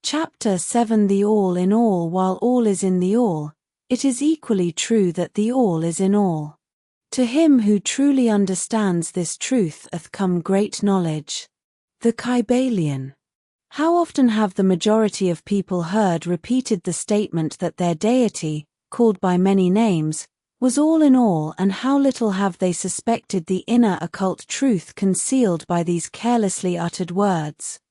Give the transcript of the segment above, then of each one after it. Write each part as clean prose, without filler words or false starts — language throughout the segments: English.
Chapter 7 The All in All. While all is in the All, it is equally true that the All is in all. To him who truly understands this truth hath come great knowledge. The Kybalion. How often have the majority of people heard repeated the statement that their deity, called by many names, was all in all, and how little have they suspected the inner occult truth concealed by these carelessly uttered words.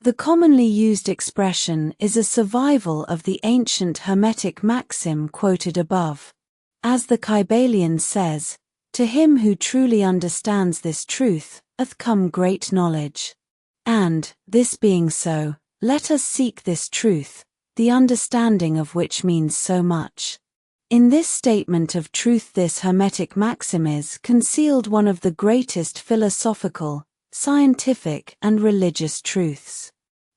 The commonly used expression is a survival of the ancient Hermetic maxim quoted above. As the Kybalion says, to him who truly understands this truth hath come great knowledge. And, this being so, let us seek this truth, the understanding of which means so much. In this statement of truth, this Hermetic maxim is concealed one of the greatest philosophical, scientific, and religious truths.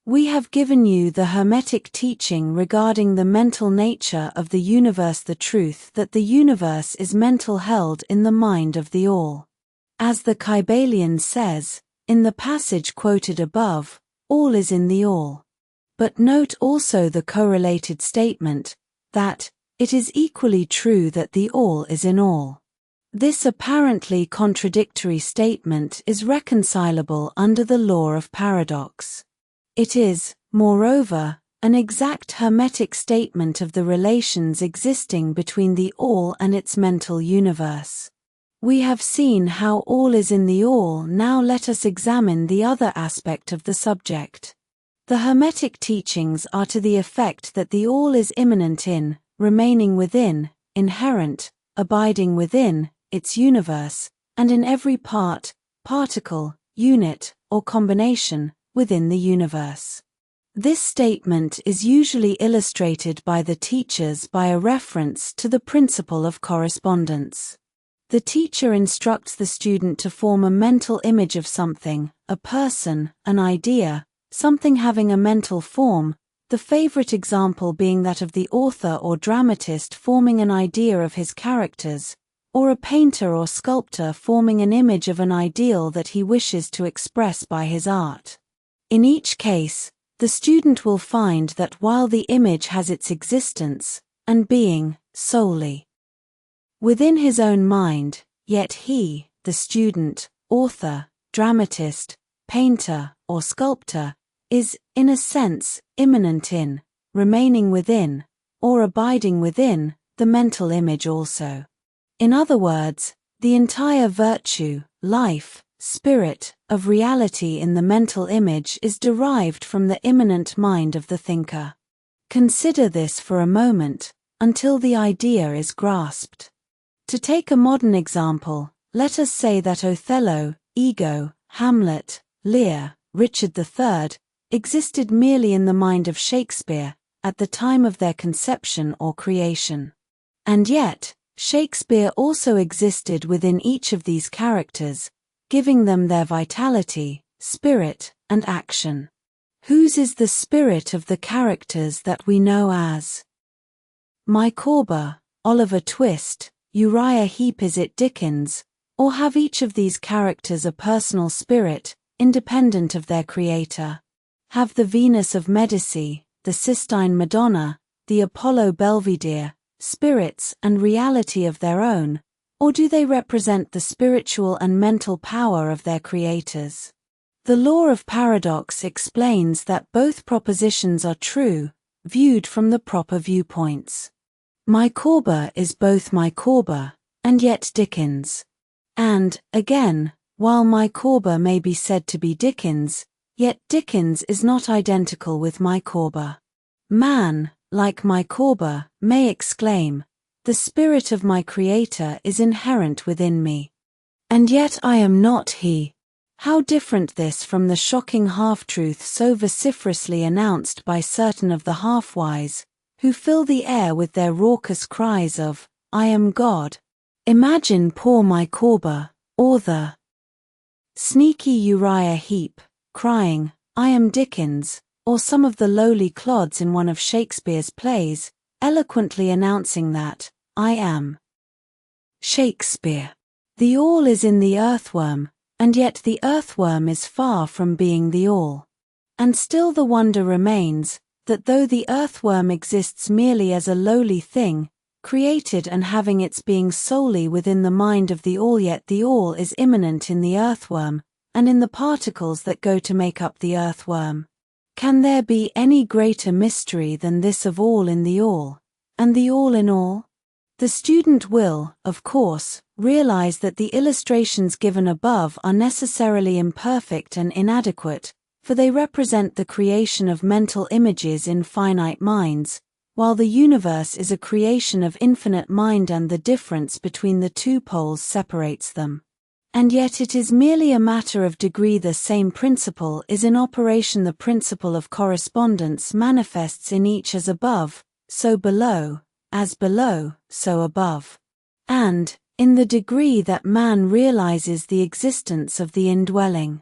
We have given you the Hermetic teaching regarding the mental nature of the universe, the truth that the universe is mental, held in the mind of the All. As the Kybalion says, in the passage quoted above, all is in the All. But note also the correlated statement, that, it is equally true that the All is in all. This apparently contradictory statement is reconcilable under the law of paradox. It is, moreover, an exact Hermetic statement of the relations existing between the All and its mental universe. We have seen how all is in the All. Now let us examine the other aspect of the subject. The Hermetic teachings are to the effect that the All is immanent in, remaining within, inherent, abiding within, its universe, and in every part, particle, unit, or combination, within the universe. This statement is usually illustrated by the teachers by a reference to the principle of correspondence. The teacher instructs the student to form a mental image of something, a person, an idea, something having a mental form, the favorite example being that of the author or dramatist forming an idea of his characters, or a painter or sculptor forming an image of an ideal that he wishes to express by his art. In each case, the student will find that while the image has its existence and being solely within his own mind, yet he, the student, author, dramatist, painter, or sculptor, is, in a sense, immanent in, remaining within, or abiding within, the mental image also. In other words, the entire virtue, life, spirit, of reality in the mental image is derived from the immanent mind of the thinker. Consider this for a moment, until the idea is grasped. To take a modern example, let us say that Othello, Ego, Hamlet, Lear, Richard III, existed merely in the mind of Shakespeare, at the time of their conception or creation. And yet, Shakespeare also existed within each of these characters, giving them their vitality, spirit, and action. Whose is the spirit of the characters that we know as Micawber, Oliver Twist, Uriah Heep? Is it Dickens, or have each of these characters a personal spirit, independent of their creator? Have the Venus of Medici, the Sistine Madonna, the Apollo Belvedere, spirits and reality of their own, or do they represent the spiritual and mental power of their creators? The law of paradox explains that both propositions are true, viewed from the proper viewpoints. Micawber is both Micawber, and yet Dickens. And, again, while Micawber may be said to be Dickens, yet Dickens is not identical with Micawber. Man, like Micawber, may exclaim, "The spirit of my creator is inherent within me. And yet I am not he." How different this from the shocking half-truth so vociferously announced by certain of the half-wise, who fill the air with their raucous cries of, "I am God." Imagine poor Micawber, or the sneaky Uriah Heep, crying, "I am Dickens," or some of the lowly clods in one of Shakespeare's plays, eloquently announcing that, "I am Shakespeare." The All is in the earthworm, and yet the earthworm is far from being the All. And still the wonder remains, that though the earthworm exists merely as a lowly thing, created and having its being solely within the mind of the all, yet the all is immanent in the earthworm, and in the particles that go to make up the earthworm. Can there be any greater mystery than this of all in the all, and the all in all? The student will, of course, realize that the illustrations given above are necessarily imperfect and inadequate, for they represent the creation of mental images in finite minds, while the universe is a creation of infinite mind and the difference between the two poles separates them. And yet it is merely a matter of degree. The same principle is in operation. The principle of correspondence manifests in each as above, so below, as below, so above. And, in the degree that man realizes the existence of the indwelling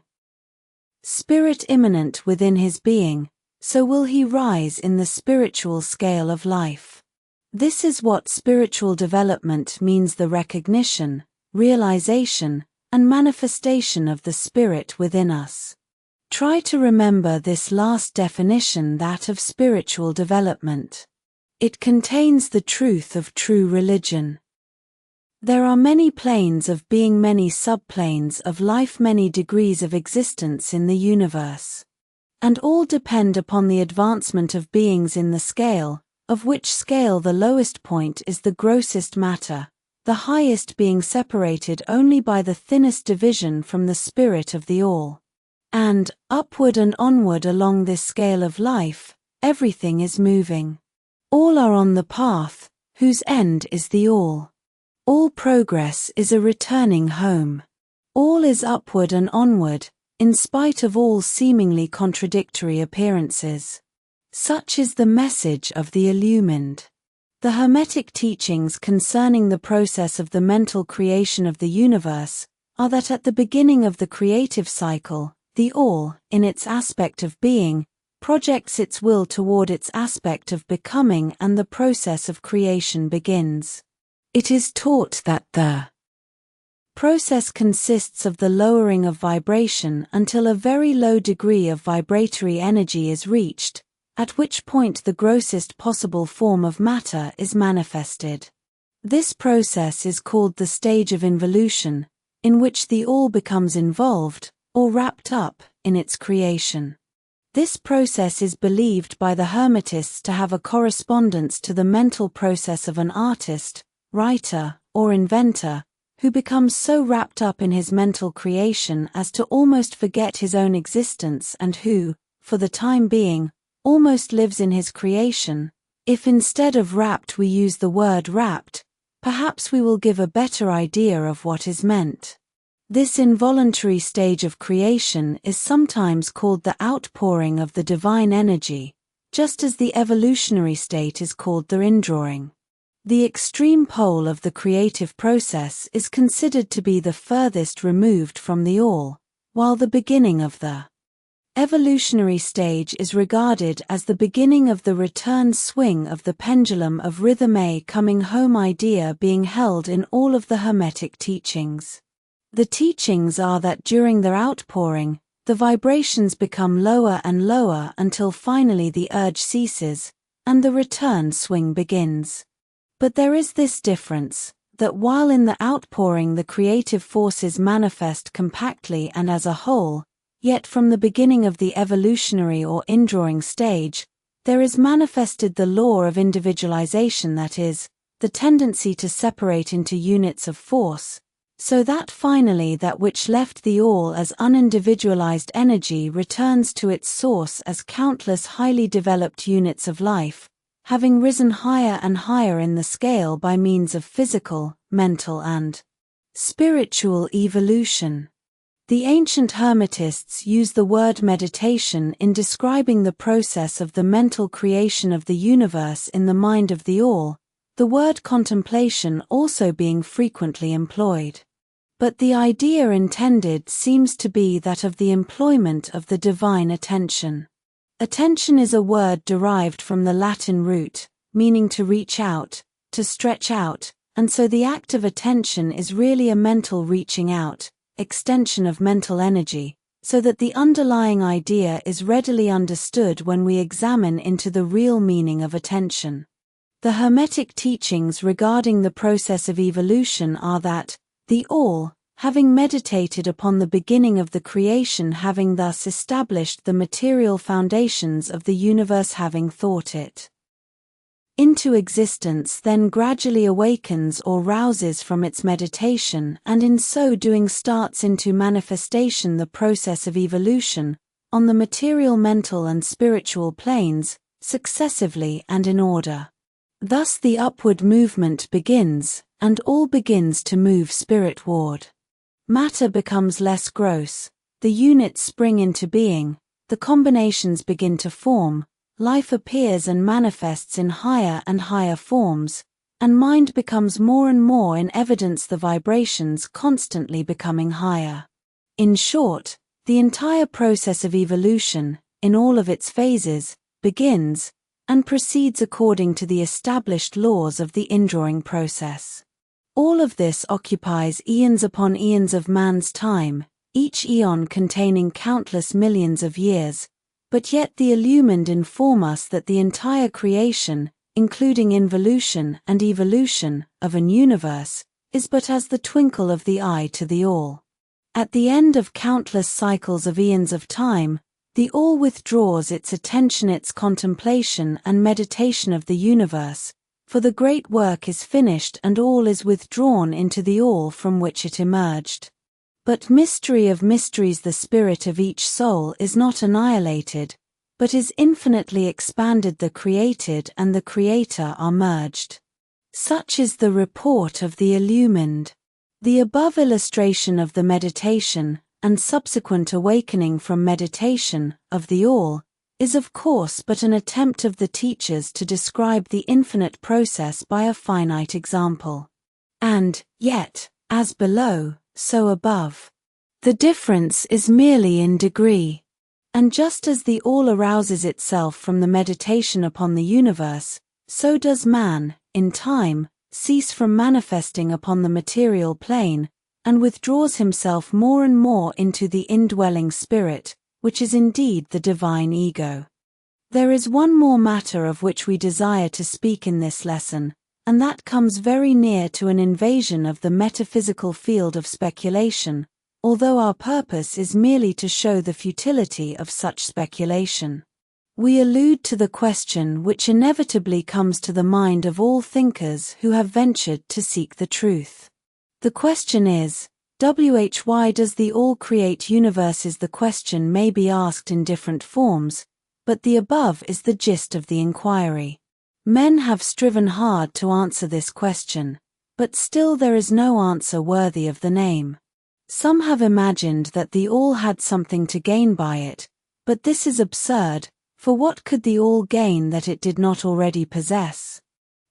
spirit immanent within his being, so will he rise in the spiritual scale of life. This is what spiritual development means: the recognition, realization, and manifestation of the spirit within us. Try to remember this last definition, that of spiritual development. It contains the truth of true religion. There are many planes of being, many subplanes of life, many degrees of existence in the universe. And all depend upon the advancement of beings in the scale, of which scale the lowest point is the grossest matter, the highest being separated only by the thinnest division from the spirit of the all. And, upward and onward along this scale of life, everything is moving. All are on the path, whose end is the all. All progress is a returning home. All is upward and onward, in spite of all seemingly contradictory appearances. Such is the message of the illumined. The Hermetic teachings concerning the process of the mental creation of the universe are that at the beginning of the creative cycle, the all, in its aspect of being, projects its will toward its aspect of becoming, and the process of creation begins. It is taught that the process consists of the lowering of vibration until a very low degree of vibratory energy is reached, at which point the grossest possible form of matter is manifested. This process is called the stage of involution, in which the all becomes involved, or wrapped up, in its creation. This process is believed by the Hermetists to have a correspondence to the mental process of an artist, writer, or inventor, who becomes so wrapped up in his mental creation as to almost forget his own existence, and who, for the time being, almost lives in his creation. If instead of wrapped we use the word wrapped, perhaps we will give a better idea of what is meant. This involuntary stage of creation is sometimes called the outpouring of the divine energy, just as the evolutionary state is called the indrawing. The extreme pole of the creative process is considered to be the furthest removed from the all, while the beginning of the evolutionary stage is regarded as the beginning of the return swing of the pendulum of rhythm, a coming home idea being held in all of the Hermetic teachings. The teachings are that during their outpouring, the vibrations become lower and lower until finally the urge ceases, and the return swing begins. But there is this difference, that while in the outpouring the creative forces manifest compactly and as a whole, yet from the beginning of the evolutionary or indrawing stage, there is manifested the law of individualization, that is, the tendency to separate into units of force, so that finally that which left the all as unindividualized energy returns to its source as countless highly developed units of life, having risen higher and higher in the scale by means of physical, mental, and spiritual evolution. The ancient Hermetists use the word meditation in describing the process of the mental creation of the universe in the mind of the all, the word contemplation also being frequently employed. But the idea intended seems to be that of the employment of the divine attention. Attention is a word derived from the Latin root, meaning to reach out, to stretch out, and so the act of attention is really a mental reaching out, extension of mental energy, so that the underlying idea is readily understood when we examine into the real meaning of attention. The Hermetic teachings regarding the process of evolution are that, the All, having meditated upon the beginning of the creation, having thus established the material foundations of the universe, having thought it into existence, then gradually awakens or rouses from its meditation, and in so doing starts into manifestation the process of evolution, on the material, mental and spiritual planes, successively and in order. Thus the upward movement begins, and all begins to move spiritward. Matter becomes less gross, the units spring into being, the combinations begin to form, life appears and manifests in higher and higher forms, and mind becomes more and more in evidence, the vibrations constantly becoming higher. In short, the entire process of evolution, in all of its phases, begins, and proceeds according to the established laws of the indrawing process. All of this occupies eons upon eons of man's time, each eon containing countless millions of years, but yet the illumined inform us that the entire creation, including involution and evolution, of an universe, is but as the twinkle of the eye to the All. At the end of countless cycles of eons of time, the All withdraws its attention, its contemplation and meditation of the universe, for the great work is finished and all is withdrawn into the All from which it emerged. But mystery of mysteries, the spirit of each soul is not annihilated, but is infinitely expanded. The created and the Creator are merged. Such is the report of the illumined. The above illustration of the meditation, and subsequent awakening from meditation, of the All, is of course but an attempt of the teachers to describe the infinite process by a finite example. And, yet, as below, so above. The difference is merely in degree. And just as the All arouses itself from the meditation upon the universe, so does man, in time, cease from manifesting upon the material plane, and withdraws himself more and more into the indwelling spirit, which is indeed the divine ego. There is one more matter of which we desire to speak in this lesson, and that comes very near to an invasion of the metaphysical field of speculation, although our purpose is merely to show the futility of such speculation. We allude to the question which inevitably comes to the mind of all thinkers who have ventured to seek the truth. The question is, why does the All create universes? The question may be asked in different forms, but the above is the gist of the inquiry. Men have striven hard to answer this question, but still there is no answer worthy of the name. Some have imagined that the All had something to gain by it, but this is absurd, for what could the All gain that it did not already possess?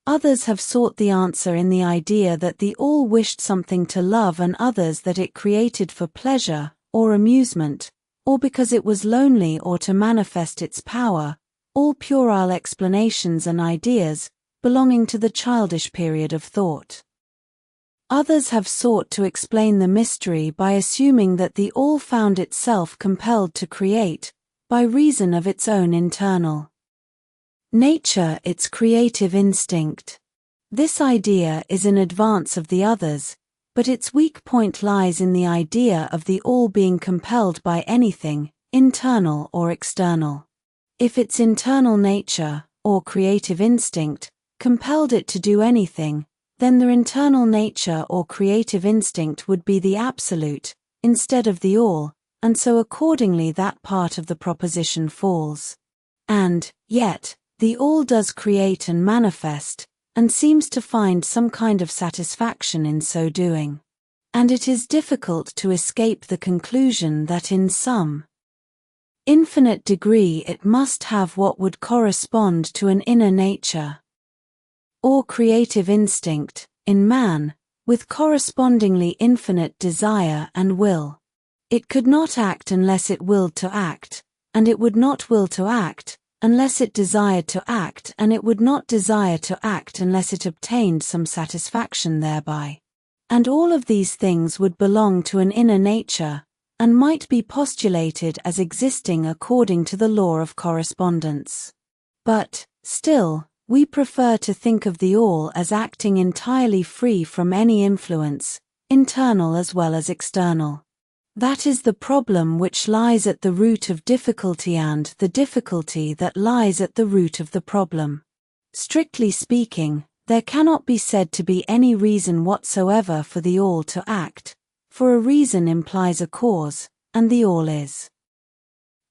Others have sought the answer in the idea that the All wished something to love, and others that it created for pleasure, or amusement, or because it was lonely, or to manifest its power, all puerile explanations and ideas, belonging to the childish period of thought. Others have sought to explain the mystery by assuming that the All found itself compelled to create, by reason of its own internal nature, its creative instinct. This idea is in advance of the others, but its weak point lies in the idea of the All being compelled by anything, internal or external. If its internal nature, or creative instinct, compelled it to do anything, then the internal nature or creative instinct would be the absolute, instead of the All, and so accordingly that part of the proposition falls. And, yet, the All does create and manifest, and seems to find some kind of satisfaction in so doing. And it is difficult to escape the conclusion that in some infinite degree it must have what would correspond to an inner nature, or creative instinct, in man, with correspondingly infinite desire and will. It could not act unless it willed to act, and it would not will to act, unless it desired to act, and it would not desire to act unless it obtained some satisfaction thereby. And all of these things would belong to an inner nature, and might be postulated as existing according to the law of correspondence. But, still, we prefer to think of the all as acting entirely free from any influence, internal as well as external. That is the problem which lies at the root of difficulty and the difficulty that lies at the root of the problem. Strictly speaking, there cannot be said to be any reason whatsoever for the all to act, for a reason implies a cause, and the all is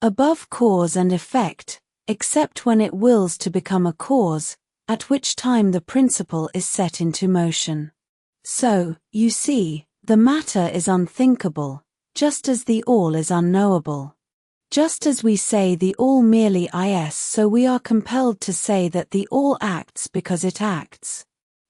above cause and effect, except when it wills to become a cause, at which time the principle is set into motion. So, you see, the matter is unthinkable, just as the all is unknowable. Just as we say the all merely is, so we are compelled to say that the all acts because it acts.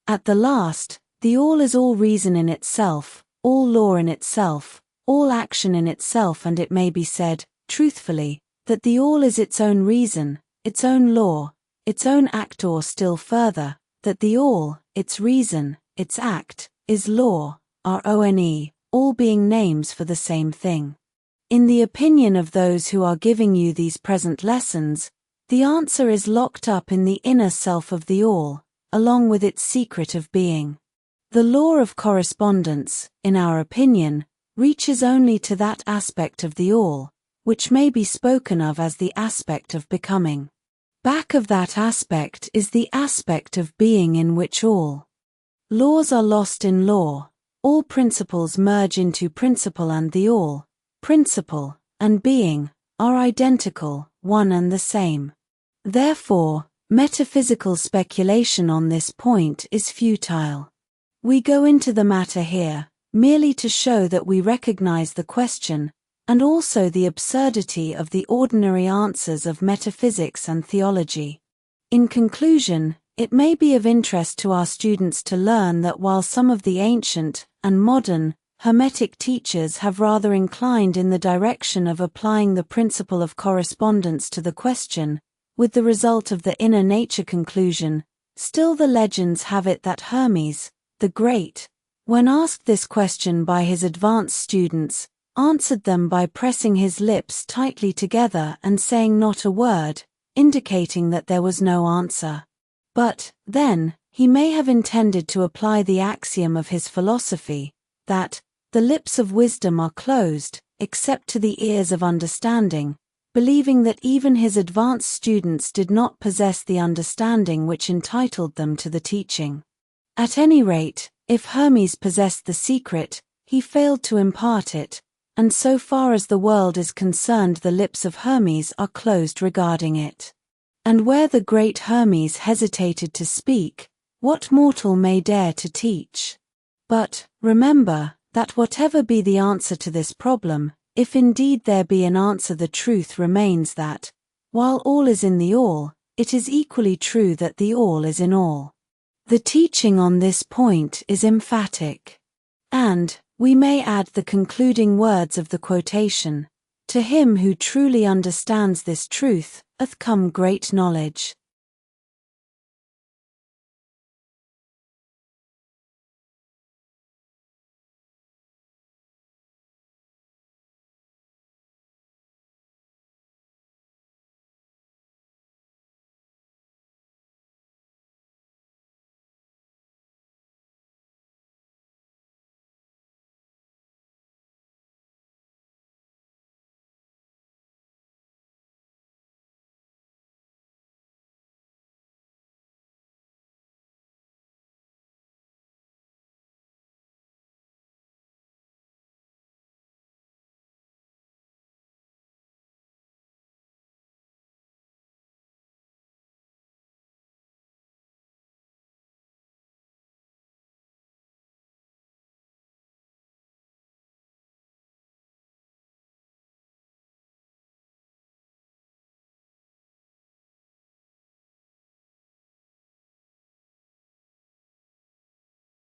At the last, the all is all reason in itself, all law in itself, all action in itself, and it may be said, truthfully, that the all is its own reason, its own law, its own act, or still further, that the all, its reason, its act, is law, RONE, all being names for the same thing. In the opinion of those who are giving you these present lessons, the answer is locked up in the inner self of the all, along with its secret of being. The law of correspondence, in our opinion, reaches only to that aspect of the all, which may be spoken of as the aspect of becoming. Back of that aspect is the aspect of being, in which all laws are lost in law, all principles merge into principle, and the all, principle, and being, are identical, one and the same. Therefore, metaphysical speculation on this point is futile. We go into the matter here, merely to show that we recognize the question, and also the absurdity of the ordinary answers of metaphysics and theology. In conclusion, it may be of interest to our students to learn that while some of the ancient and modern Hermetic teachers have rather inclined in the direction of applying the principle of correspondence to the question, with the result of the inner nature conclusion, still the legends have it that Hermes, the Great, when asked this question by his advanced students, answered them by pressing his lips tightly together and saying not a word, indicating that there was no answer. But, then, he may have intended to apply the axiom of his philosophy, that the lips of wisdom are closed, except to the ears of understanding, believing that even his advanced students did not possess the understanding which entitled them to the teaching. At any rate, if Hermes possessed the secret, he failed to impart it, and so far as the world is concerned, the lips of Hermes are closed regarding it. And where the great Hermes hesitated to speak, what mortal may dare to teach? But, remember, that whatever be the answer to this problem, if indeed there be an answer, the truth remains that, while all is in the all, it is equally true that the all is in all. The teaching on this point is emphatic. And, we may add the concluding words of the quotation, "To him who truly understands this truth, hath come great knowledge."